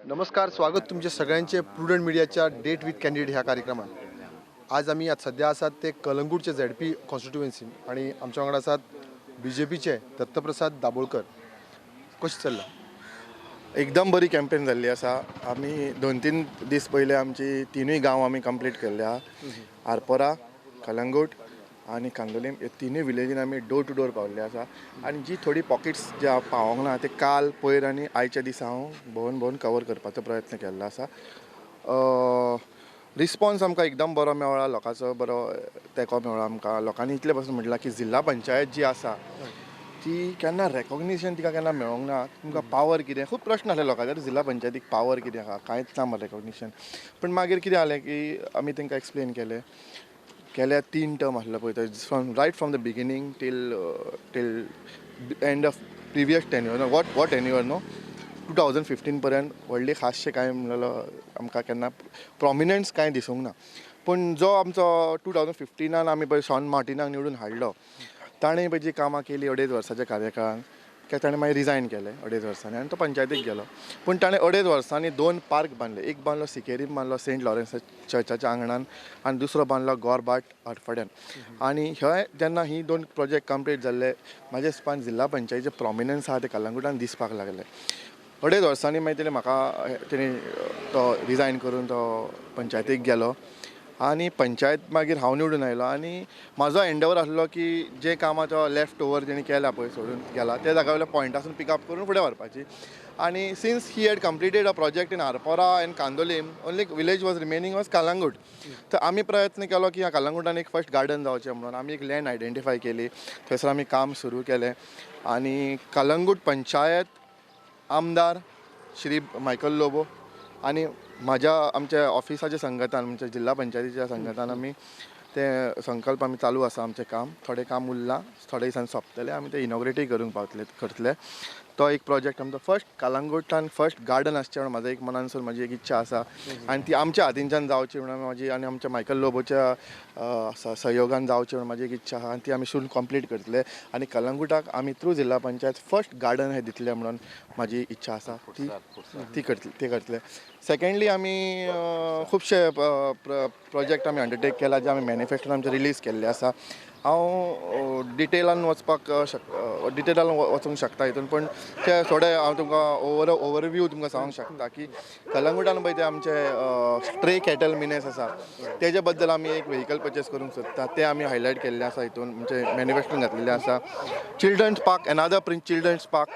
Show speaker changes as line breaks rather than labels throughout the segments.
नमस्कार, स्वागत तुमचे सगळ्यांचे प्रुडंट मीडियाच्या डेट विथ कॅन्डिडेट ह्या कार्यक्रमात. आज आम्ही आज सध्या आसात ते कलंगूटचे झेडपी कॉन्स्टिट्युएन्सीन आणि आमच्या वांगडा आसात BJPचे दत्तप्रसाद दाबोळकर. कशें चल्ला?
एकदम बरी कॅम्पेन जाल्ली आसा. आमी 2-3 दीस पयले आमची तिनूय गांव आमी कंप्लीट केल्ले आहा. आरपोरा, कलंगूट आनी कांदोलीम हे तिनूय विलेजीन आमी डोर टू डोर पावल्ले आसा. आनी जी थोडी पॉकेट्स जे हांव पावोंक ना ते काल पयर आनी आयच्या दिसा हांव भोंवन कवर करपाचो प्रयत्न केल्लो आसा. रिस्पॉन्स आमकां एकदम बरो मेळ्ळा, लोकांचो बरो तेंको मेळ्ळो आमकां. लोकांनी इतले पासून म्हटलां की जिल्हा पंचायत जी आसा ती केन्ना रेकॉग्निशन तिका केन्ना मेळोंक ना. तुमकां पावर कितें, खूब प्रश्न आसले लोकांचे, जिल्हा पंचायतीक पावर कितें आहा, कांयच ना मरे रेकॉग्निशन. पण मागीर कितें जालें की आमी तांकां एक्सप्लेन केलें. गेल्या 3 टर्म आसलो पळय right from the beginning till end of previous tenure, what tenure नो 2015 पर्यंत व्हडली खासशें कांय म्हणलेलो आमकां केन्ना प्रॉमिनंस कांय दिसूंक ना. पण जो आमचो 2015 आमी पळय शॉन मार्टिनाक निवडून हाडलो, ताणें पळय जी कामां केली 2.5 वर्साच्या कार्यकाळान, ताणें मागीर रिजायन केलें 2.5 वर्सांनी आनी तो पंचायतीक गेलो. पण ताणें 2.5 वर्सांनी 2 पार्क बांदले. एक बांदलो सिकेरीम बांदलो सेंट लॉरेन्स चर्चाच्या आंगणान आनी दुसरो बांदलो गोरबाट आटफड्यान. आनी हे जेन्ना ही 2 प्रोजेक्ट कंप्लीट जाल्ले, म्हाज्या हिसपान जिल्हा पंचायतीचें प्रॉमिनन्स आहा ते कलंगूटान दिसपाक लागलें. 2.5 वर्सांनी मागीर तेणी तो रिजायन करून तो पंचायतीक गेलो आनी पंचायत मागीर हांव निवडून आयलो. आनी म्हाजो एंडेवर आसलो की जे कामां तो लेफ्ट ओवर तेणी केल्या पळय, सोडून गेला, त्या जागा वयल्या पॉयंटासून पिकअप करून फुडें व्हरपाची. आनी since he had completed a project in Arpora end Candolim, only village was remaining was Calangute. तर आमी प्रयत्न केलो की कलंगूटान एक फर्स्ट गार्डन जावचें म्हणून. आमी एक लँड आयडेंटिफाय केली, थंयसर आमी काम सुरू केलें. आनी कलंगूट पंचायत, आमदार श्री मायकल लोबो आनी आमच्या ऑफिसाच्या संगतान, आमच्या जिल्हा पंचायतीच्या संगतान आमी ते संकल्प आमी चालू आसा आमचें काम. थोडें काम उरलां, थोडे दिसांनी सोंपतलें. आमी ते इनॉग्रेटूय करूंक करतले. तो एक प्रोजेक्ट आमचो फर्स्ट कलंगूटान फर्स्ट गार्डन आसचें म्हणून म्हाजो एक मनानसून म्हाजी एक इच्छा आसा. आनी ती आमच्या हातींच्यान जावची म्हणून म्हाजी आनी आमच्या मायकल लोबोच्या सहयोगान जावची म्हणून म्हाजी एक इच्छा आहा. आनी ती आमी सून कंप्लीट करतले. आनी कलंगूटाक आमी थ्रू जिल्हा पंचायत फर्स्ट गार्डन हें दितलें म्हणून म्हाजी इच्छा आसा. ती करतले. सेकेंडली आमी खुबशे प्रोजेक्ट आमी अंडरटेक केला, जे आमी मॅनिफेस्टोन आमचे रिलीज केल्ले आसा. हांव डिटेलान वचूंक शकता हितून, पण ते थोडे हांव तुमकां ओवरव्यू तुमकां सांगूंक शकता की कलंगूटान पळय ते आमचे स्ट्रे कॅटल मिनेस आसा, तेजे बद्दल आमी एक व्हेहिकल परचेस करूंक सोदता. ते आमी हायलायट केल्ले आसा हितून, म्हणजे मॅनिफेस्टोन घातलेले आसा. Children's park, another children's park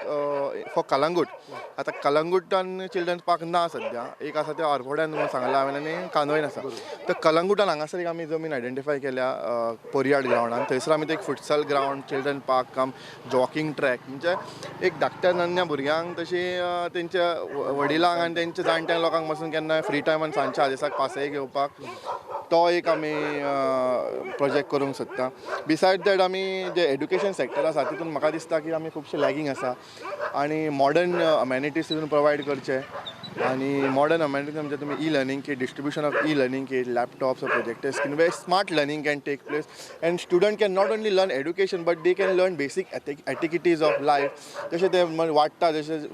for Calangute. आतां कलंगूटान चिल्ड्रन्स पार्क ना सद्या, एक आसा ते आरपोड्यान सांगला हांवें आनी कांदोळीन आसा. तर कलंगूटान हांगासर एक आमी जमीन आयडेंटिफाय केल्या पोरियाड ग्रावंडान. थंयसर आमी ते एक फुटसल ग्रावंड, चिल्ड्रन पार्क कम वॉकिंग ट्रॅक, म्हणजे एक धाकट्या नन्या भुरग्यांक तशी तेंच्या वडिलांक आनी तेंच्या जाणट्या लोकांक पासून केन्ना फ्री टायमान सांजच्या दिसाक पासय घेवपाक तो एक आमी प्रोजेक्ट करूंक सोदता. बिसायड दॅट आमी जे एड्युकेशन सॅक्टर आसा तितून म्हाका दिसता की आमी खुबशे लॅगींग आसा आनी मॉडर्न अमेनिटीज तितून प्रोवायड करचे. आनी मॉडर्न अमेनिटीज म्हणजे तुमी e-learning kit, distribution of e-learning kit, laptops, projector screen, where smart learning can take place and student can not only learn education but they can learn basic ethicities of life. जशें ते वाडटा, जशें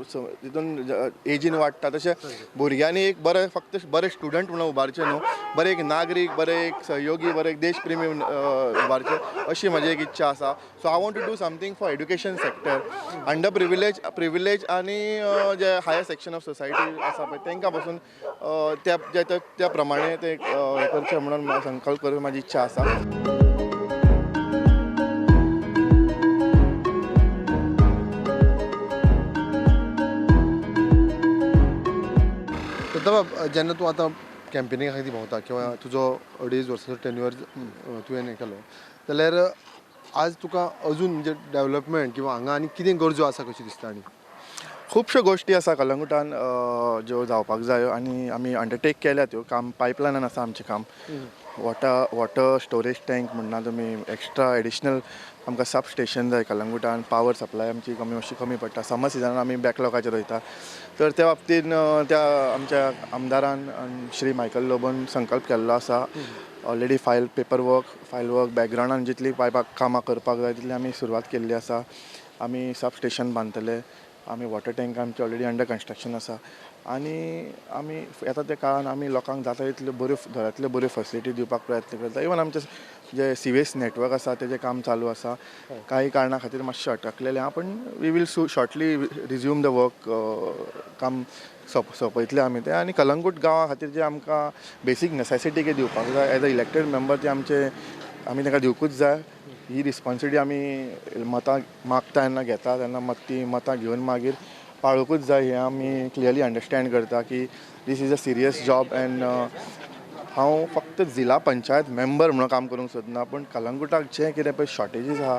तितून एजीन वाडटा, तशें भुरग्यांनी एक फक्त बरे स्टुडंट म्हणून उबारचे न्हू, बरे एक नागरीक, बरे एक सहयोगी, बरे एक देशप्रेमी उबारचे, अशी म्हजी एक इच्छा आसा. So I want to do something for education sector. Under privilege आनी जे हायर सेक्शन ऑफ सोसायटी आसा पळय तांकां पासून त्या प्रमाणे ते करचें म्हणून संकल्प करून म्हाजी इच्छा आसा.
तर जेन्ना तूं आतां कॅम्पेनिंगा खातीर भोंवता किंवा तुजो 2.5 वर्साचो टेन्युअर तुवें हें केलो, जाल्यार आज तुका अजून म्हणजे डेव्हलपमेंट किंवा हांगा आनी कितें गरजो आसा कशी दिसता? आनी
खुबश्यो गोश्टी आसा कलंगूटान ज्यो जावपाक जाय आनी आमी अंडरटेक केल्या त्यो. काम पायपलायनान आसा आमचें काम. वॉटर स्टोरेज टँक म्हणना तुमी, एक्स्ट्रा एडिशनल आमकां सब स्टेशन जाय कलंगूटान. पावर सप्लाय आमची कमी पडटा. समर सिजनान आमी बॅकलॉगाचेर वयता. तर त्या बाबतीन त्या आमच्या आमदारान श्री मायकल लोबोन संकल्प केल्लो आसा. ऑलरेडी फायल वर्क बॅकग्रावंडान जितली कामां करपाक जाय तितली आमी सुरवात केल्ली आसा. आमी सब स्टेशन बांदतले आमी वॉटर टँक आमचे ऑलरेडी अंडर कन्स्ट्रक्शन आसा आनी आमी येता त्या काळान आमी लोकांक जाता तितल्यो बऱ्यो घरांतल्यो बऱ्यो फॅसिलिटी दिवपाक प्रयत्न करता. इवन आमचे जे सिवेज नेटवर्क आसा तेजें काम चालू आसा. काही कारणां खातीर मातशें अटकलेलें आहा पण we will shortly resume the work. काम सोंपयतले आमी तें. आनी कलंगूट गांवा खातीर जे आमकां बेसीक नेसेसिटी कितें दिवपाक जाय एज अ इलेक्टेड मेंबर ते आमी तांकां दिवकूच जाय. ही रिस्पॉन्सिबिलिटी आमी मतां मागता तेन्ना घेता तेन्ना ती मतां घेवन मागीर पाळोवकूच जाय. हें आमी क्लियरली अंडरस्टँड करता की this is a serious job and हांव फक्त जिल्ला पंचायत मेंबर म्हणून काम करूंक सोदना पण कलंगुटाक जे कितें पळय शॉर्टेजीस आहा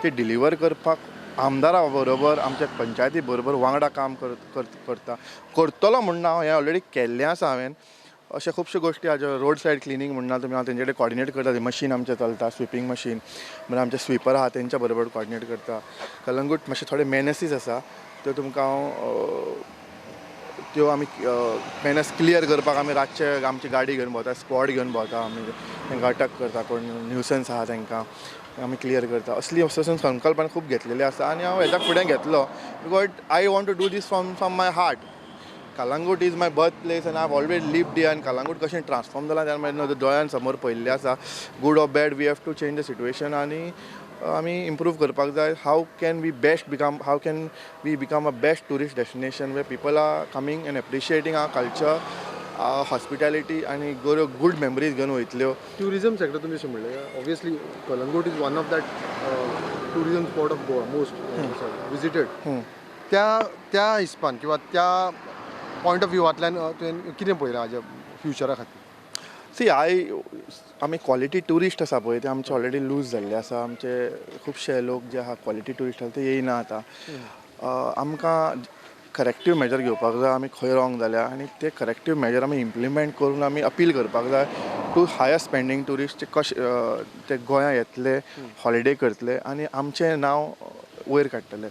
ते डिलिव्हर करपाक आमदारा बरोबर आमच्या पंचायती बरोबर वांगडा काम करतलो म्हणून हांव हें ऑलरेडी केल्लें आसा हांवें. अशे खुबश्यो गोश्टी हाज्यो रोड सायड क्लिनींग म्हणना तुमी हांव तेंचे कडेन कॉर्डिनेट करता. तें मशीन आमचें चलता स्विपींग मशीन म्हणून आमचे स्विपर आहा तेंच्या बरोबर कॉर्डिनेट करता. कलंगूट मातशे थोडे मेनसीस आसा त्यो तुमकां हांव त्यो आमी मेनस क्लियर करपाक आमी रातचे आमची गाडी घेवन भोंवता. स्क्वॉड घेवन भोंवता. आमी तांकां अटक करता कोण न्यूसन्स आहा तांकां आमी क्लियर करता. असली वचून संकल्पना खूब घेतलेली आसा आनी हांव हेच्या फुडें घेतलो because I want to do this from my heart. Calangute is my birth place and I have always lived here आनी कलंगूट कशें ट्रान्सफॉर्म जालां तें मागीर दोळ्यान समोर पळयल्लें आसा. Good or bad we have to change the situation आनी आमी इम्प्रूव करपाक जाय. How can we become a best tourist destination where people are coming and appreciating our culture hospitality आनी गूड मेमरीज घेवन वयतल्यो.
ट्युरिझम सेक्टर तुमी जशें म्हणलें obviously Calangute is one of that tourism spot of Goa most visited. त्या हिसपान किंवा त्या पॉयंट ऑफ व्ह्यूवांतल्यान तुवें कितें पळयलां हाज्या फ्युचरा खातीर?
आमी क्वॉलिटी ट्युरिस्ट आसा पळय ते आमचे ऑलरेडी लूज जाल्ले आसा. आमचे खुबशे लोक जे आहा क्वॉलिटी ट्युरिस्ट आसा ते येयना आतां. आमकां करेक्टीव मेजर घेवपाक जाय. आमी खंय रॉंग जाल्या आनी ते करेक्टीव मेजर आमी इम्प्लिमेंट करून आमी अपील करपाक जाय टू हायर स्पेंडींग ट्युरिस्ट ते गोंया येतले हॉलिडे करतले आनी आमचें नांव वयर काडटले.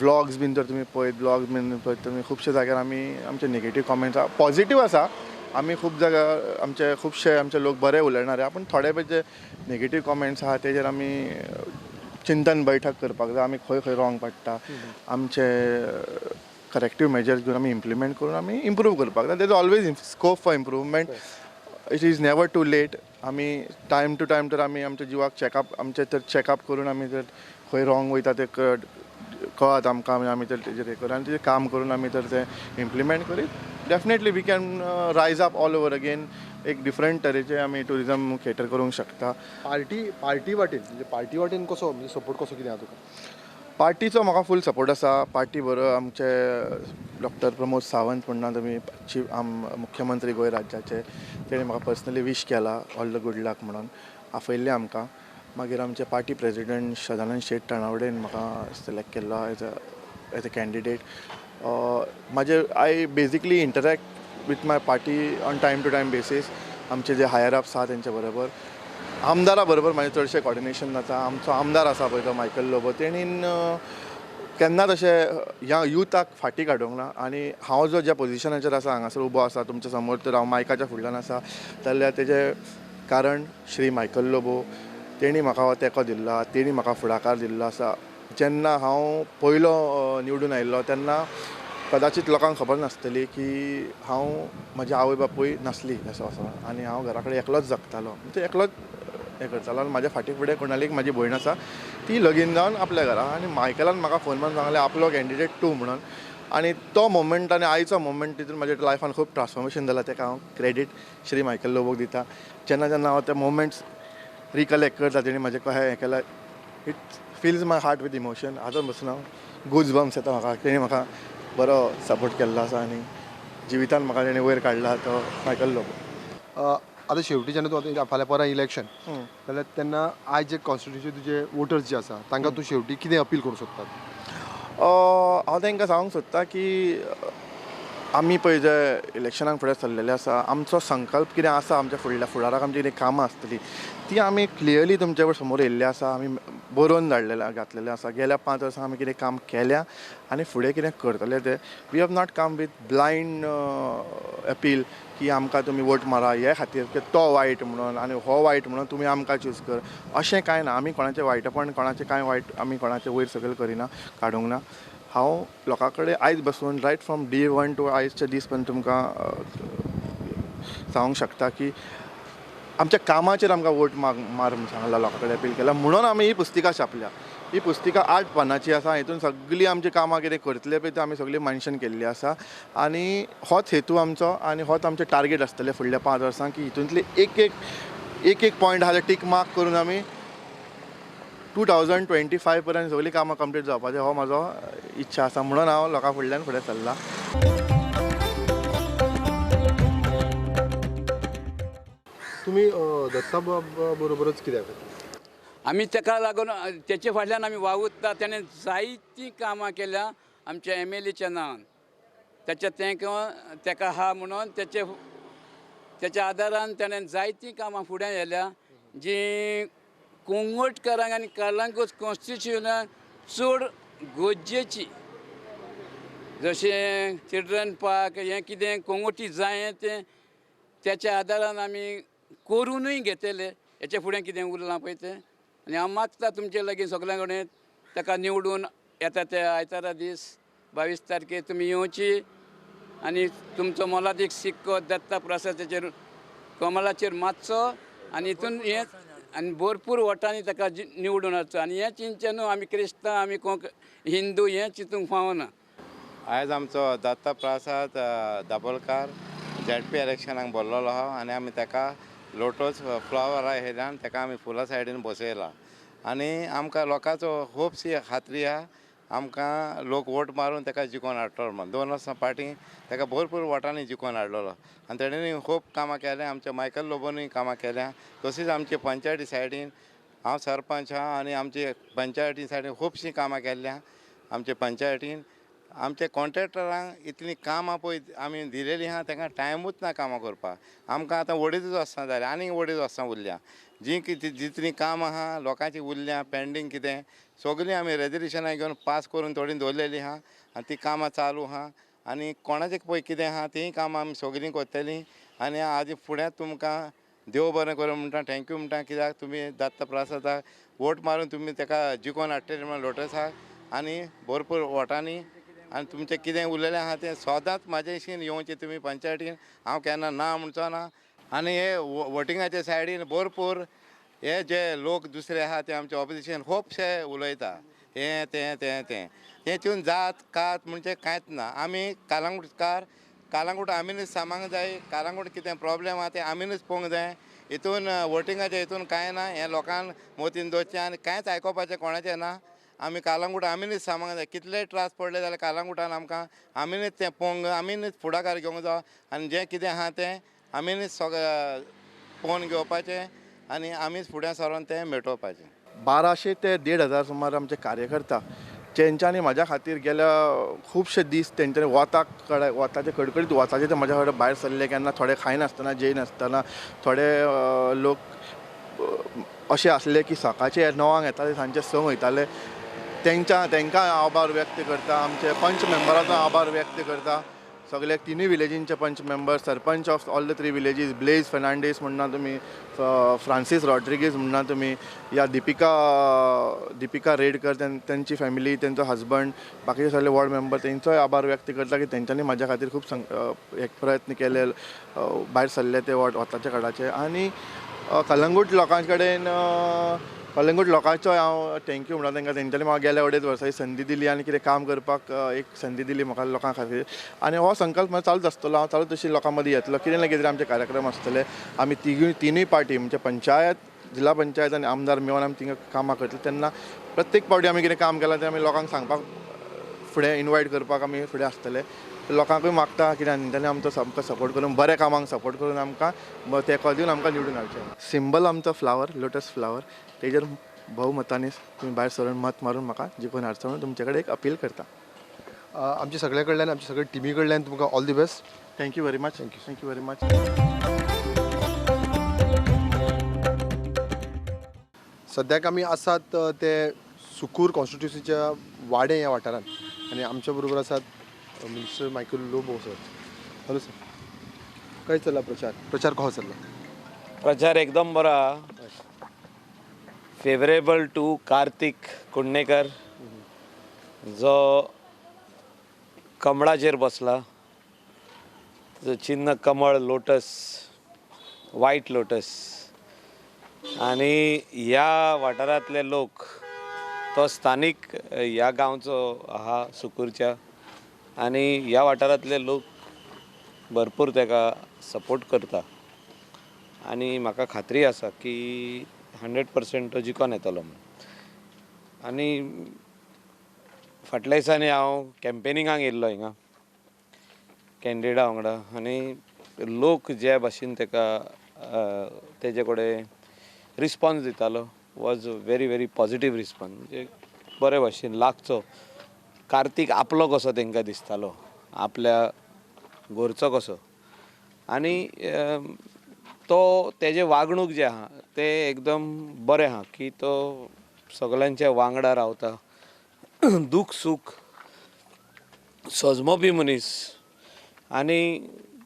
व्लॉग्स बीन जर तुमी पळयत ब्लॉग्स बीन पळयत तुमी खुबशे जाग्यार आमचे नेगेटीव कॉमेंट्स आहा. पॉझिटीव आसा. आमी खूब जाग्यार खुबशे आमचे लोक बरे उलयणारे आहा पण थोडे जे नेगेटीव कॉमेंट्स आहा तेजेर आमी चिंतन बैठक करपाक जाय. आमी खंय खंय रॉंग पडटा आमचे करेक्टीव मेजर्स घेवन आमी इम्प्लिमेंट करून आमी इम्प्रूव करपाक जाय. There is always scope for improvement. It is never too late. आमी टायम टू टायम तर आमी आमच्या जिवाक चॅकअप करून आमी जर खंय रॉंग वयता ते कळत आमकां आमी तर तेजेर हें करून आनी तेजेर काम करून आमी तर ते इम्प्लिमेंट करीत डेफिनेटली वी कॅन रायज अप ऑल ओवर अगेन. एक डिफरंट तरेचे आमी ट्युरिझम केटर करूंक शकता.
पार्टी वाटेन कसो म्हणजे सपोर्ट कसो कितें आहा तुका?
पार्टीचो म्हाका फूल सपोर्ट आसा. पार्टी बरो आमचे डॉक्टर प्रमोद सावंत म्हणना तुमी मुख्यमंत्री गोंय राज्याचे तेणें म्हाका पर्सनली वीश केला ऑल द गुड लक म्हणून आपयल्लें आमकां. मागीर आमचे पार्टी प्रेजिडेंट सदानंद शेट टाणावडेन म्हाका सिलेक्ट केल्लो as a candidate. I basically interact with my party on time to time basis. आमचे जे हायर अप्स आहा तेंच्या बरोबर आमदारा बरोबर म्हाजें चडशें कॉर्डिनेशन जाता. आमचो आमदार आसा पळय तो मायकल लोबो तेणीन केन्नाच अशें ह्या युथाक फाटीं काडूंक ना. आनी हांव जो ज्या पोजिशनाचेर आसा हांगासर उबो आसा तुमच्या समोर तर हांव मायकाच्या फुडल्यान आसा जाल्यार तेजें कारण श्री मायकल लोबो तेणी म्हाका तेंको दिल्लो. तेणी म्हाका फुडाकार दिल्लो आसा. जेन्ना हांव पयलो निवडून आयिल्लो तेन्ना कदाचित लोकांक खबर नासतली की हांव म्हज्या आवय बापूय नासली असो आनी हांव घरा कडेन एकलोच जगतालो. ते एकलोच हें करतालो आनी म्हाज्या फाटी फुडें कोणाली एक म्हाजी भयण आसा ती लगीन जावन आपल्या घरा. आनी मायकलान म्हाका फोन मारून सांगलें आपलो कॅन्डिडेट तूं म्हणून. आनी तो मोमेंट आनी आयचो मोमेंट तितून म्हाज्या लायफान खूब ट्रान्सफॉर्मेशन जालां. तेका हांव क्रेडीट श्री मायकल लोबोक दिता. जेन्ना हांव ते मोमेंट्स रिकलेक्ट करता तेणी म्हाजें कशें हें केलां it fills my heart with emotion. हातूंत बसून हांव गूज बम्स येता म्हाका. तेणी म्हाका बरो सपोर्ट केल्लो आसा आनी जिवितान म्हाका तेणें वयर काडला तो मायकल लोबो.
आतां शेवटी जेन्ना तूं फाल्यां परत इलेक्शन जाल्यार तेन्ना आयज जे कॉन्स्टिट्युएन्सी तुजे वोटर्स जे आसा तांकां तूं शेवटी कितें अपील करूंक सोदता?
हांव तांकां सांगूंक सोदता की आमी पळय जे इलेक्शनाक फुडें सरलेले आसा आमचो संकल्प कितें आसा आमच्या फुडाराक आमची कितें कामां आसतलीं ती आमी क्लियरली तुमचे समोर येयल्ली आसा. आमी बरोवन घातलेलें आसा. गेल्या 5 वर्सां आमी कितें काम केल्या आनी फुडें कितें करतले ते. We have not come with blind appeal की आमकां तुमी वोट मारा हे खातीर की तो वायट म्हणून आनी हो वायट म्हणून तुमी आमकां चूज कर अशें कांय ना. आमी कोणाचें वायटपण कोणाचें कांय वायट आमी कोणाचें वयर सकयल करिना काडूंक ना. हांव लोकां कडेन आयज बसून रायट फ्रॉम डे 1 टू आयजचे दीस पर्यंत तुमकां सांगूंक शकता की आमच्या कामाचेर आमकां वोट मार म्हणून सांगला लोकां कडेन अपील केला म्हणून आमी ही पुस्तिका छापल्या. ही पुस्तिका 8 पानांची आसा. हितून सगळीं आमची कामां कितें करतले पळय ते आमी सगळीं मेन्शन केल्ली आसा आनी होच हेतू आमचो आनी होच आमचें टार्गेट आसतलें फुडल्या 5 वर्सांक की हितूंतले एक पॉयंट आहा ते टीक मार्क करून आमी 2025 पर्यंत सगळीं कामां कंप्लीट जावपाचें हो म्हाजो इच्छा आसा म्हणून हांव लोकां फुडल्यान फुडें सरला.
तुम्ही दत्ता बरोबरच कित्याक
आमी ताका लागून तेचे फाटल्यान आमी वावुरता. ताणें जायतीं कामां केल्या आमच्या MLAच्या नांवान. ताका हा म्हणून त्याच्या आदारान ताणें जायतीं कामां फुडें व्हेल्या जी कुंगोटकारांक आनी कलंगूट कॉन्स्टिट्युशनाक चड गरजेची. जशें चिल्ड्रन पार्क हें कितें कोंगोटी जाय तें त्याच्या आदारान आमी करूनय घेतले. हेचे फुडें कितें उरलां पळय तें आनी हांव मागता तुमचे लागीं सगळ्यां कडेन ताका निवडून येता ते आयतारा दीस 22 तारखेर तुमी येवची आनी तुमचो मोलादीक सिक्को दत्ता प्रसादाचेर कमलाचेर मातचो आनी हितून हें आनी भरपूर वोटांनी ताका निवडून हाडचो. आनी हें चिंतचें न्हू आमी क्रिस्तांव आमी हिंदू हें चिंतूंक फावना.
आयज आमचो दत्ता प्रसाद दाबोलकार ZP इलेक्शनाक बोल्लोलो आहा आनी आमी ताका लोटस फ्लावरा हेल्यान ताका आमी फुला सायडीन बसयला आनी आमकां लोकांचो होपशी खात्री आहा आमकां लोक वोट मारून ताका जिखोवन हाडटलो म्हण. 2 वर्सां फाटीं ताका भरपूर वोटांनी जिखोवन हाडलेलो आनी तेणेंनी खूब कामां केल्या. आमच्या मायकल लोबोनूय कामां केल्या. तशीच आमचे पंचायती सायडीन हांव सरपंच आहा आनी आमचे पंचायती सायडीन खुबशीं कामां केल्ल्या. आमचे पंचायतीन आमच्या कॉन्ट्रॅक्टरांक इतलीं कामां पळय आमी दिलेलीं आहा तांकां टायमूच ना कामां करपाक. आमकां आतां वडीच वर्सां जालीं आनी वडीच वर्सां उरल्या. जीं कितें जितलीं कामां आहा लोकांचीं उरल्या पेंडींग कितें सगळीं आमी रेजोल्युशनां घेवन पास करून थोडीं दवरलेलीं आहा आनी तीं कामां चालू आहा आनी कोणाचें पळय कितें आहा तीं कामां आमी सगळीं करतलीं आनी हाजे फुडें तुमकां देव बरें करूं म्हणटा. थँक्यू म्हणटा कित्याक तुमी दत्ता प्रसादाक वोट मारून तुमी ताका जिखोवन हाडटले म्हण लोटसाक आनी भरपूर वोटांनी आनी तुमचें कितें उरलेलें आहा तें सदांच म्हाजे इश्टीन येवचें तुमी पंचायतीन. हांव केन्ना ना म्हणचो ना आनी हे वोटिंगाचे सायडीन भरपूर हे जे लोक दुसरे आहा ते आमचे ऑपोजिशन खुबशे उलयता हें तें तें तें तें चिंतून जात कात म्हणजे कांयच ना. आमी कालांगूट आमीनच सांबाळूंक जाय. कालांगूट कितें प्रॉब्लेम आहा तें आमीनच पळोवंक जाय. हितून वोटिंगाचे हितून कांय ना. हें लोकांक मोतीन दवरचें आनी कांयच आयकोपाचें कोणाचें ना. आमी कालांगूट आमीनच सांबाळूंक जाय. कितलेय त्रास पडले जाल्यार कालांगूटान आमकां आमीनच तें पळोवंक आमीनच फुडाकार घेवंक जाय आनी जें कितें आहा तें आमीनच सगळें पळोवन घेवपाचें आनी आमीच फुडें सरोन तें मिटोवपाचें. 1200 ते 1500 सुमार आमचे कार्यकर्ता जेंच्यांनी म्हाज्या खातीर गेल्या खुबशे दीस तेंच्यांनी वताचे कडकडीत वताचे ते म्हाज्या कडेन भायर सरले. केन्ना थोडे खायनासतना जेयनासतना थोडे लोक अशे आसले की सकाळचे 9 येताले सांजचे 6 वयताले. तांकां हांव आभार व्यक्त करता. आमचे पंच मेंबराचो आभार व्यक्त करता. सगळे 3 विलेजींचे panch member sarpanch of all the 3 villages Blaise Fernandes म्हणना तुमी फ्रांसीस रॉड्रिगीज म्हणना तुमी या दिपिका रेडकर त्यांची फॅमिली तेंचो हजबंड बाकीचे सगळे वॉर्ड मेंबर तेंचोय आभार व्यक्त करता की तेंच्यांनी म्हाज्या खातीर खूब एक प्रयत्न केले भायर सरले ते वताच्या काळाचे. आनी कलंगूट लोकां कडेन कलंगूट लोकांचोय हांव थँक्यू म्हणटा तांकां. तेंच्यांनी म्हाका गेल्या अडेच वर्सां संदी दिली आनी कितें काम करपाक एक संदी दिली म्हाका लोकां खातीर. आनी हो संकल्प म्हाजो चालूच आसतलो. हांव चालूच तशी लोकां मदीं येतलो. कितें ना कितें आमचे कार्यक्रम आसतले. आमी तिनूय पार्टी म्हणजे पंचायत जिल्हा पंचायत आनी आमदार मेळोन आमी थिंगा कामां करतले तेन्ना प्रत्येक पावटी आमी कितें काम केलां तें आमी लोकांक सांगपाक फुडें इनवायट करपाक आमी फुडें आसतले. लोकांकूय मागता कित्याक तेणी आमचो आमकां सपोर्ट करून बऱ्या कामांक सपोर्ट करून आमकां तेंको दिवन आमकां निवडून हाडचें. सिंबल आमचो फ्लावर लोटस फ्लावर तेजेर भोवमतांनी तुमी भायर सरून मत मारून म्हाका जिखून हाडचो म्हणून तुमचे कडेन एक अपील करता.
आमच्या सगळ्या कडल्यान आमच्या सगळ्या टिमी कडल्यान तुमकां all the best.
Thank you very much. Thank you very much.
सद्याक आमी आसात ते सुकूर कॉन्स्टिट्युन्सीच्या वाडे ह्या वाठारांत आनी आमच्या बरोबर आसात minister Michael Lobo sir. Hello sir, काय चल्ला प्रचार कसो चल्ला?
प्रचार एकदम बरो आहा. फेवरेबल टू कार्तिक कुंडनेकर जो कमळाचेर बसला. त्याचं चिन्ह कमळ, लोटस, व्हाईट लोटस. आणि ह्या वाठारांतले लोक, तो स्थानिक ह्या गांवचो आहा सुकूरच्या, आनी ह्या वाठारांतले लोक भरपूर ताका सपोर्ट करता. आनी म्हाका खात्री आसा की 100% तो जिखून येतलो म्हणून. आनी फाटल्या दिसांनी हांव कॅम्पेनिंगाक येयल्लो हिंगा कॅन्डिडेटा वांगडा, आनी लोक जे भाशेन ताका तेजे कडेन रिस्पॉन्स दितालो was very very positive response. म्हणजे बरे भाशेन लागचो. कार्तिक आपलो कसो तांकां दिसतालो, आपल्या घरचो कसो. आनी तो तेजे वागणूक जे आहा ते एकदम बरें आहा की तो सगळ्यांच्या वांगडा रावता. दूख सूख सजमोवपी मनीस. आनी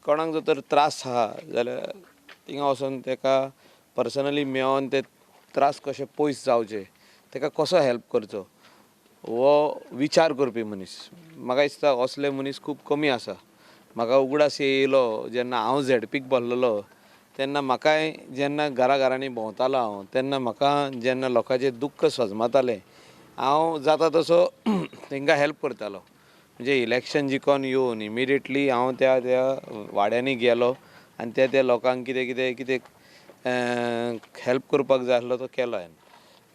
कोणाक जर तर त्रास आहा जाल्यार थिंगा वचून ताका पर्सनली मेळोन ते त्रास कशे पयस जावचे, ताका कसो हेल्प करचो हो विचार करपी मनीस. म्हाका दिसता असले मनीस खूब कमी आसा. म्हाका उगडास येयलो जेन्ना हांव झेडपीक भरलेलो तेन्ना म्हाकाय जेन्ना घरांनी भोंवतालो हांव तेन्ना म्हाका जेन्ना लोकांचें दुख्ख सजमतालें हांव जाता तसो तांकां हेल्प करतालो. म्हणजे इलेक्शन जिखून येवन इमिडिएटली हांव त्या वाड्यांनी गेलो आनी त्या लोकांक कितें हेल्प करपाक जाय आसलो तो केलो हांवें.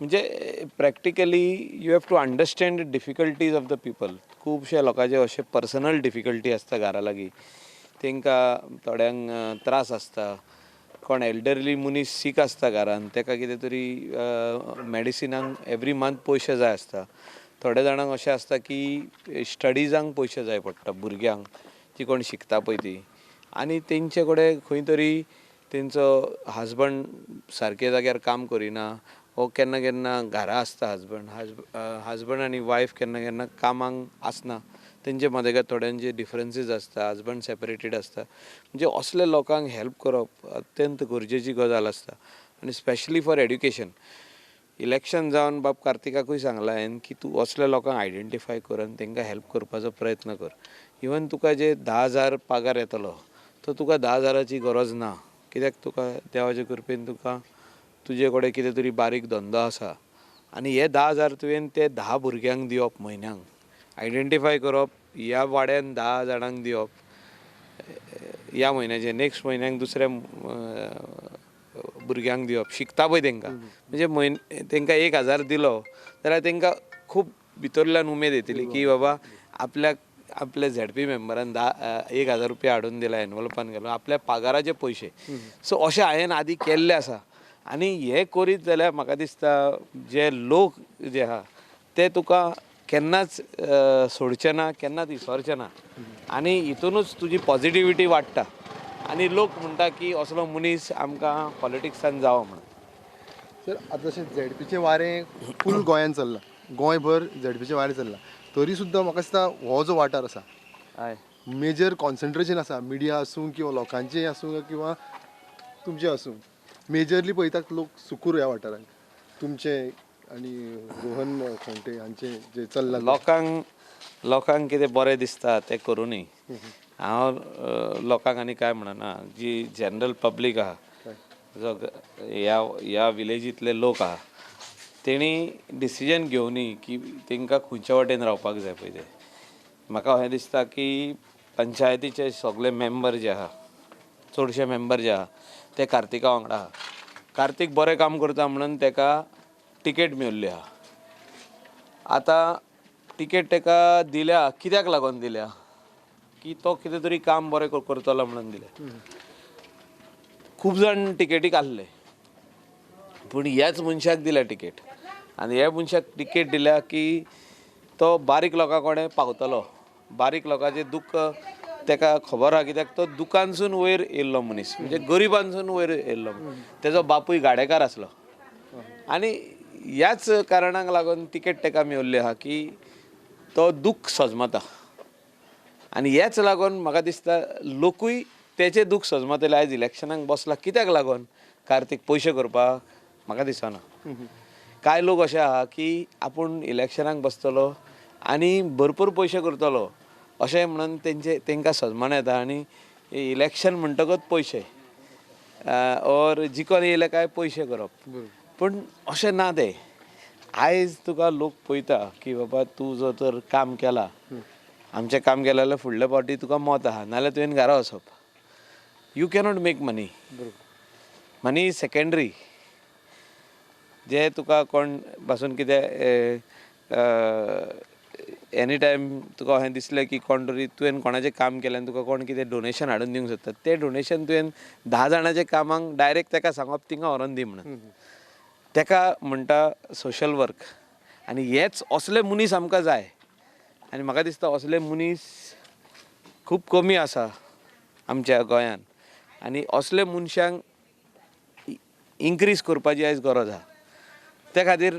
म्हणजे practically you have to understand the difficulties of the people. खुबशे लोकांचे अशे पर्सनल डिफिकल्टी आसता घरा लागीं. तांकां थोड्यांक त्रास आसता. कोण एल्डरली मनीस सीक आसता घरान, ताका कितें तरी मॅडिसिनाक एवरी मंथ पयशे जाय आसता. थोड्या जाणांक अशें आसता की स्टडीजांक पयशे जाय पडटा भुरग्यांक, ती कोण शिकता पळय ती. आनी तेंचे कडेन खंय तरी तेंचो हजबंड सारके जाग्यार काम करिना, वो केन्ना केन्ना घरा आसता हजबंड आनी वायफ केन्ना केन्ना कामाक आसना. तेंचे मदें थोड्यांचे डिफरन्सीस आसता, हजबंड सेपरेटेड आसता. म्हणजे असले लोकांक हेल्प करप अत्यंत गरजेची गजाल आसता. आनी स्पेशली फॉर एड्युकेशन. इलेक्शन जावन बाब कार्तिकाकूय सांगलां हांवें की तूं असल्या लोकांक आयडेंटिफाय कर आनी तांकां हेल्प करपाचो प्रयत्न कर. इवन तुका जे 10,000 पगार येतलो तो तुका 10,000ची गरज ना. कित्याक तुका देवाचे कृपेन तुका तुजे कडेन कितें तरी बारीक धंदो आसा आनी हे 10,000 तुवें ते 10 भुरग्यांक दिवप म्हयन्याक. आयडेंटिफाय करप, ह्या वाड्यान 10 जाणांक दिवप ह्या म्हयन्याचे, नेक्स्ट म्हयन्याक दुसऱ्या भुरग्यांक दिवप, शिकता पळय तांकां. म्हणजे तांकां 1,000 दिलो जाल्यार तांकां खूब भितरल्यान उमेद येतली की बाबा आपल्या झेडपी मेंबरान 1,000 रुपया हाडून दिला एनवलपान गेलो, आपल्या पगाराचे पयशे. सो अशें हांवें आदी केल्लें आसा. आनी हें करीत जाल्यार म्हाका दिसता जे लोक जे आहा ते तुका केन्नाच सोडचे ना, केन्नाच विसरचे ना. आनी हितूनच तुजी पॉझिटिविटी वाडटा. आनी लोक म्हणटा की असलो मनीस आमकां पॉलिटिक्सान जावो म्हणून.
सर आतां जशें झेडपीचें वारें फूल गोंयान चल्लां, गोंयभर झेडपीचें वारें चल्लां, तरी सुद्दां म्हाका दिसता हो जो वाठार आसा
हय,
मेजर कॉन्सन्ट्रेशन आसा, मिडिया आसूं किंवा लोकांचें आसूं किंवा तुमचें आसूं, मेजरली पळयतात लोक सुकूर ह्या वाठारांत तुमचे आनी रोहन खंवटे हांचें जें चल्लां.
लोकांक कितें बरें दिसता तें करुनी. हांव लोकांक आनी कांय म्हणना. जी जनरल पब्लीक आहा, जो ह्या विलेजींतले लोक आहा, तेणी डिसिजन घेवनी की तांकां खंयच्या वाटेन रावपाक जाय पळय ते. म्हाका अशें दिसता की पंचायतीचे सगळे मेंबर जे आहा, चडशे मेंबर जे आहा ते कार्तिका वांगडा आहा. कार्तिक बरें काम करता म्हणून ताका टिकेट मेळिल्ली आहा. आतां टिकेट ताका दिल्या कित्याक लागून दिल्या की तो कितें तरी काम बरें करतलो म्हणून दिलें. खूब जाण टिकेटीक आसले पूण ह्याच मनशाक दिल्या टिकेट. आनी ह्या मनशाक टिकेट दिल्या की तो बारीक लोकां कडेन पावतलो. बारीक लोकांचें दुख्ख ताका खबर आहा, कित्याक तो दुकानसून वयर येयल्लो मनीस, म्हणजे गरिबांसून वयर येयल्लो. तेजो बापूय गाडेकार आसलो आनी ह्याच कारणाक लागून टिकेट ताका मेळिल्ली आहा की तो दूख सजमता. आनी हेच लागून म्हाका दिसता लोकूय तेचें दूख सजमतले. आयज इलेक्शनाक बसला कित्याक लागून? कार्तिक पयशे करपाक? म्हाका दिसना. कांय लोक अशे आहा की आपूण इलेक्शनाक बसतलो आनी भरपूर पयशे करतलो अशें म्हणून तांकां सजमण येता आनी इलेक्शन म्हणटकच पयशे और जिखून येयले काय पयशे करप पूण अशें ना तें आयज तुका लोक पळयता की बाबा तूं जर तर काम केलां आमचें काम केलें जाल्यार फुडल्या फावटी तुका मत आहा नाल्यार तुवें घरा वचप you cannot make money money is secondary जे तुका कोण पासून कितें एनी टायम तुका अशें दिसलें की कोण तरी तुवें कोणाचें काम केलें आनी तुका कोण कितें डोनेशन हाडून दिवंक सोदता तें डोनेशन तुवें 10 जाणांच्या कामाक डायरेक्ट ताका सांगप तिंगा व्हरोन दी म्हणून ताका म्हणटा सोशल वर्क आनी हेच असले मनीस आमकां जाय आनी म्हाका दिसता असले मनीस खूब कमी आसा आमच्या गोंयान आनी असले मनशांक इन्क्रीज करपाची आयज गरज आहा त्या खातीर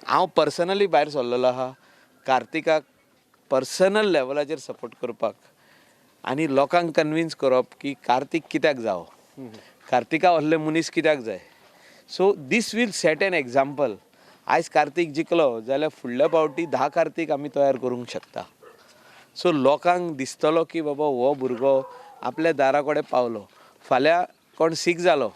हांव पर्सनली भायर सरलेलो आहा कार्तिकाक पर्सनल लेवलाचेर सपोर्ट करपाक आनी लोकांक कन्विन्स करप की कार्तिक कित्याक जावो कार्तिका असले मनीस कित्याक जाय so this will set an example आयज कार्तिक जिखलो जाल्यार फुडल्या फावटी 10 कार्तिक आमी तयार करूंक शकता सो लोकांक दिसतलो की बाबा हो भुरगो आपल्या दारा कडेन पावलो फाल्यां कोण सीक जालो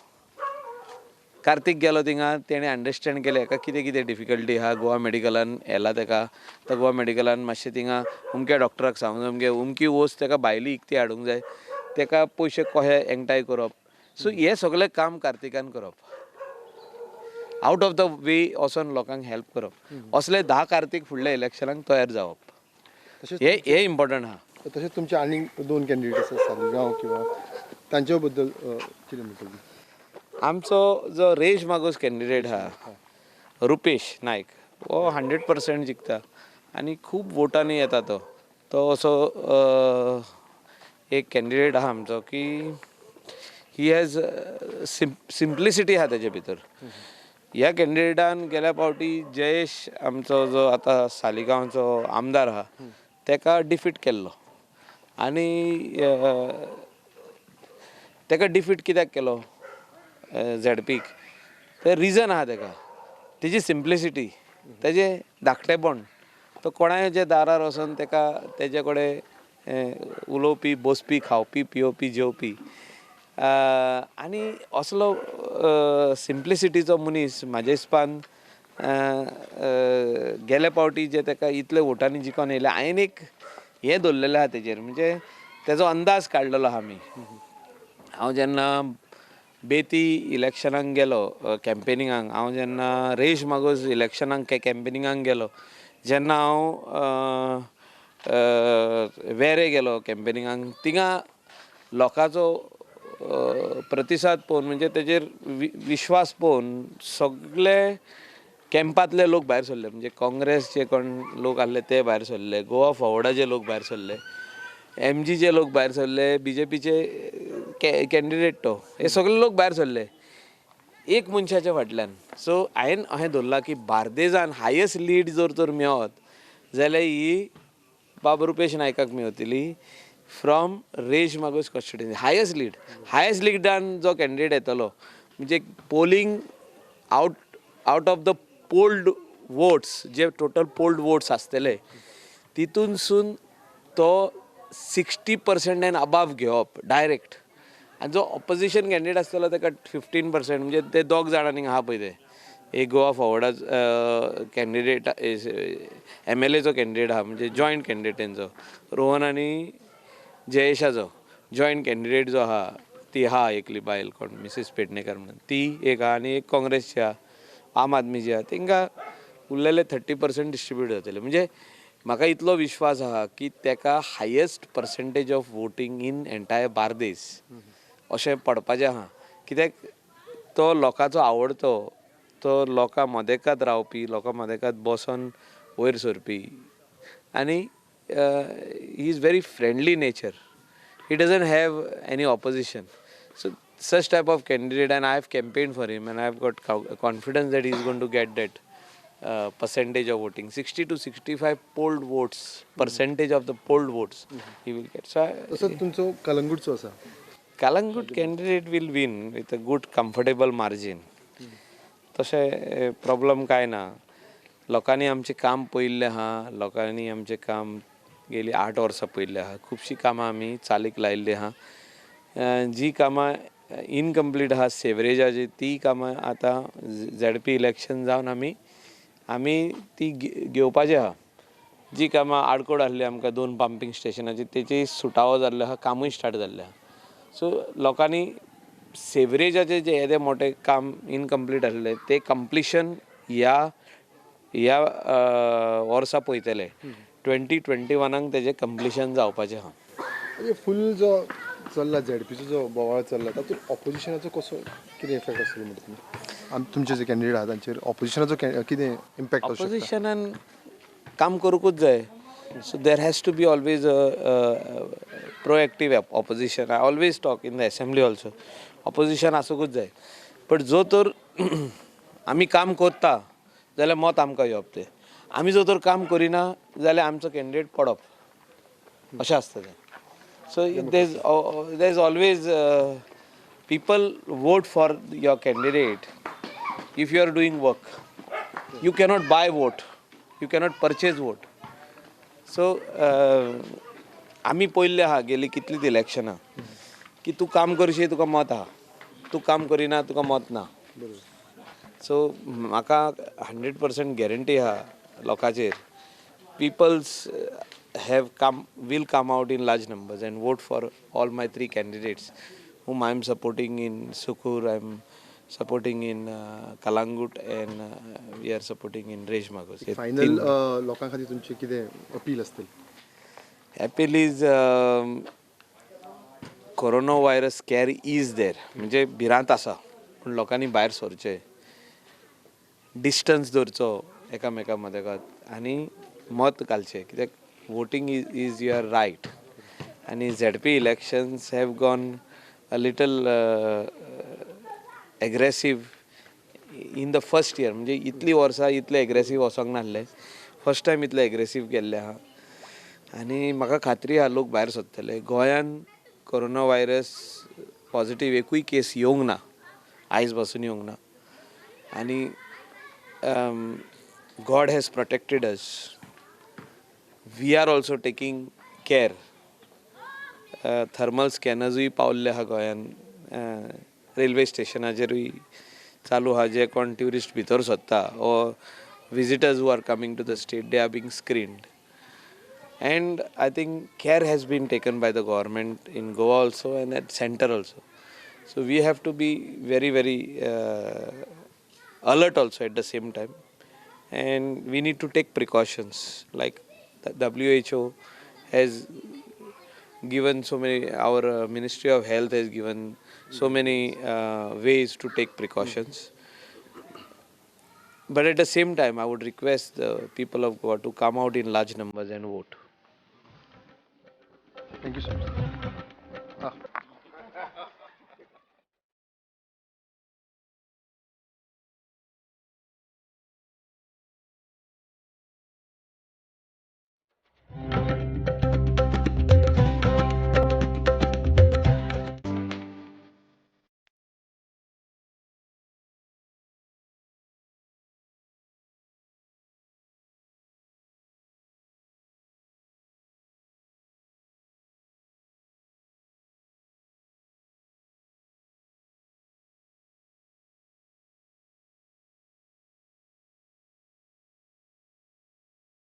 कार्तिक गेलो थिंगा तेणें अंडरस्टँड केलें हेका कितें कितें डिफिकल्टी आहा गोवा मेडिकलान येला तेका तर गोवा मेडिकलान मातशें थिंगा उमक्या डॉक्टराक सांगून अमके उमकी वस्त तेका भायली इकती हाडूंक जाय तेका पयशे कशे एकठांय करप सो हें सगळें काम कार्तिकान करप आवट ऑफ द वे वचोन लोकांक हेल्प करप असले 10 कार्तिक फुडल्या इलेक्शनाक तयार जावप हे इम्पॉर्टंट आहा
तशेंच तुमचे आनी 2 कॅन्डिडेट आसात सालिगांव किंवा तांच्या बद्दल कितें म्हणटली
आमचो जो रेश मागोस कॅन्डिडेट आहा रुपेश नायक हो 100% जिखता आनी खूब वोटांनी येता तो असो एक कॅन्डिडेट आहा आमचो की ही हॅज सिंप्लिसिटी आहा तेजे भितर ह्या कॅन्डिडेटान गेल्या फावटी जयेश आमचो जो आतां सालिगांवचो आमदार आहा तेका डिफीट केल्लो आनी तेका डिफीट कित्याक केलो झेडपीक ते रिजन आहा तेका तेजी सिंप्लिसिटी तेजें धाकटेपण तो कोणाच्या दारार वचोन तेका तेजे कडेन उलोवपी बसपी खावपी पिवपी जेवपी आनी असलो सिंप्लिसिटीचो मनीस म्हाज्या हिसपान गेल्या फावटी जे तेका इतले वोटांनी जिखोन येयले हांवें एक हें दवरलेलें आहा तेजेर म्हणजे तेजो अंदाज काडलेलो आहा आमी हांव जेन्ना बेती इलेक्शनाक गेलो कॅम्पेनिंगाक हांव जेन्ना रेश मागोस इलेक्शनाक कॅम्पेनिंगाक गेलो जेन्ना हांव वेरे गेलो कॅम्पेनिंगाक थिंगा लोकांचो प्रतिसाद पळोवन म्हणजे तेजेर विश्वास पळोवन सगळे कॅम्पांतले लोक भायर सरले म्हणजे काँग्रेसचे कोण लोक आहले ते भायर सरले गोवा फॉवर्डाचे लोक भायर सरले MGचे लोक भायर सरले BJPचे कॅन्डिडेट तो हे सगळे लोक भायर सरले एक मनशाच्या फाटल्यान सो हांवें अशें धरलां की बार्देजान हायेस्ट लीड जर तर मेळत जाल्यार ही बाब रुपेश नायकाक मेळटली फ्रॉम रेश मागोस कॉन्स्टिट्युएन्सी हायेस्ट लिडान जो कॅन्डिडेट येतलो म्हणजे polling out of the polled votes जे टोटल पोल्ड वोट्स आसतले तितूनसून तो 60% एन अबाव घेवप डायरेक्ट आनी जो ऑपोजिशन कॅन्डिडेट आसतलो ताका 15% म्हणजे ते 2 जाणांनी आहा पळय ते एक गोवा फॉवर्डा कॅन्डिडेट MLAचो कॅन्डिडेट आहा म्हणजे जॉयंट कॅन्डिडेट तेंचो रोहन आनी जयेशाचो जॉयंट कॅन्डिडेट जो आहा ती आहा एकली बायल कोण मिसेस पेडणेकर म्हणून ती एक आहा आनी एक काँग्रेसची आहा आम आदमीची आहा तांकां उरलेले 30% डिस्ट्रिब्यूट जातले म्हणजे म्हाका इतलो विश्वास आहा की तेका highest percentage of voting in entire Bardez अशें पडपाचें आहा कित्याक तो लोकांचो आवडतो तो लोकां मदेकात रावपी लोकां मदेकात बसोन वयर सरपी आनी he is very friendly nature he doesn't have any opposition so such type of candidate and I have campaigned for him and I have got confidence that he is going to get that percentage of voting 60 to 65 polled votes percentage of the polled votes he will get so
तसोच तुमचो कलंगूटचो आसा
Kalangut candidate will win with a good comfortable margin तशें problem कांय ना लोकांनी आमचें काम पळयल्लें आहा लोकांनी आमचें काम गेली 8 वर्सां पयलीं आहा खुबशीं कामां आमी चालीक लायिल्लीं आहा जी कामां इनकम्प्लीट आहा सेवरेजाची ती कामां आतां ZP इलेक्शन जावन आमी ती घेवपाची आहा जी कामां आडकोड आसली आमकां 2 पंपींग स्टेशनाची तेची सुटावो जाल्लो आहा कामूय स्टार्ट जाल्लें आहा सो लोकांनी सेवरेजाचे जे येदे मोठे काम इनकम्प्लीट आसले ते कंप्लिशन ह्या वर्सा पळयतले 2021 तेजें कंप्लिशन जावपाचें आहा
म्हणजे फूल जो चल्ला झेडपीचो जो बोवाळ चल्ला तातूंत ऑपोजिशनाचो कसो कितें इफेक्ट आसतलो म्हणटा तुमी तुमचे जे कॅन्डिडेट आहा तांचेर ऑपोजिशनाचो कितें इम्पॅक्ट आसू शकता
ऑपोजिशनान काम करूंकूच जाय so there has to be always proactive opposition I always talk in the assembly also opposition आसूंकूच जाय बट जो तर आमी काम करता जाल्यार मत आमकां येवप तें आमी जो तर काम करिना जाल्यार आमचो कॅन्डिडेट पडप अशें आसता तें so there is always people vote for your candidate if you are doing work. You cannot buy vote. You cannot purchase vote. So आमी पळयल्लें आहा गेली कितलींच इलेक्शनां की तूं काम करशी तुका मत आहा तूं काम करिना तुका मत ना सो म्हाका 100% गॅरंटी आहा लोकांचेर people's will come out in large numbers and vote for all my 3 candidates whom I am supporting in Sukur, I am supporting in Kalangut and we are supporting in Rejmagos.
Final लोकां खातीर तुमचे कितें appeal आसतली
Appeal is corona virus scare is there म्हणजे भिरांत आसा पूण लोकांनी भायर सरचें डिस्टन्स दवरचो एकामेका मदेगात आनी मत घालचें कित्याक वोटींग इज युअर रायट आनी ZP elections have gone a little aggressive in the first year म्हणजे इतली वर्सां इतले एग्रेसीव वचोंक नासले फर्स्ट टायम इतले एग्रेसीव गेल्ले आहा आनी म्हाका खात्री आहा लोक भायर सरतले गोंयान कोरोना व्हायरस पॉझिटीव एकूय केस येवंक ना आयज पासून येवंक ना आनी god has protected us we are also taking care thermal स्कॅनर्सूय पावल्ले आहा गोंयान रेल्वे स्टेशनाचेरूय चालू आहा जे कोण ट्युरिस्ट भितर सोदता ओ visitors who are coming to the state they are being screened and I think care has been taken by the government in Goa also and at center also. So we have to be very, very alert also at the same time, and we need to take precautions. Like the WHO has given so many, our Ministry of Health has given so many ways to take precautions. But at the same time, I would request the people of Goa to come out in large numbers and vote.
Thank you so much